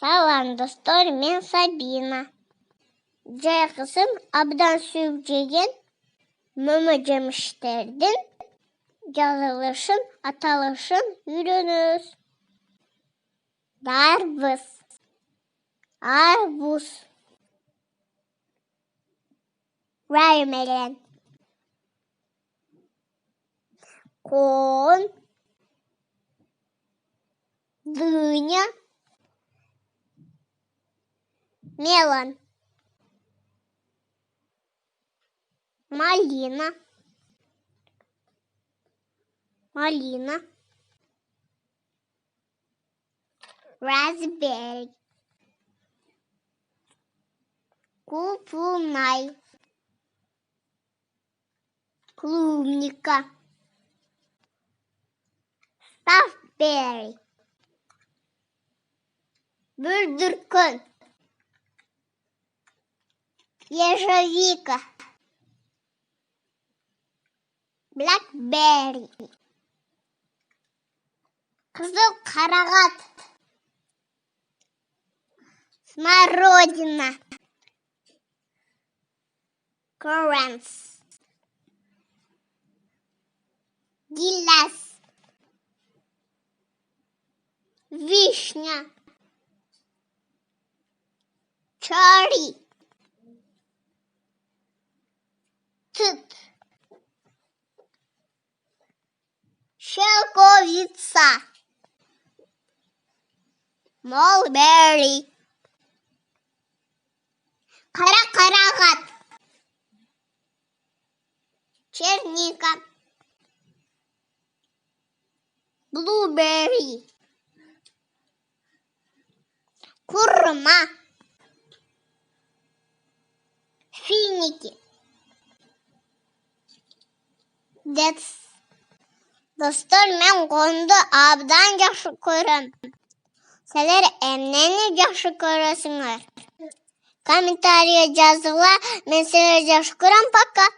Салам, достор, мен Сабина. Жайқысын абдан сүйіп жеген мөмө жеміштердің жазылышын, аталышын үйреніңіз. Дарбыз, арбуз, watermelon, corn, дыня, melon, малина, raspberry, купунай, клубника, strawberry, бүлдіркін, ежевика, blackberry, қызыл қарағат, смородина, currants, гилас, вишня, черри, тыт, шелковица, mulberry, қара қарағат, черника, blueberry, kurma, финики. Достор, мен қонды абдан жақсы көрем. Сілер әмнені жақсы көресіңер. Комментария жазыла, мен сілер жақсы көрем. Пока.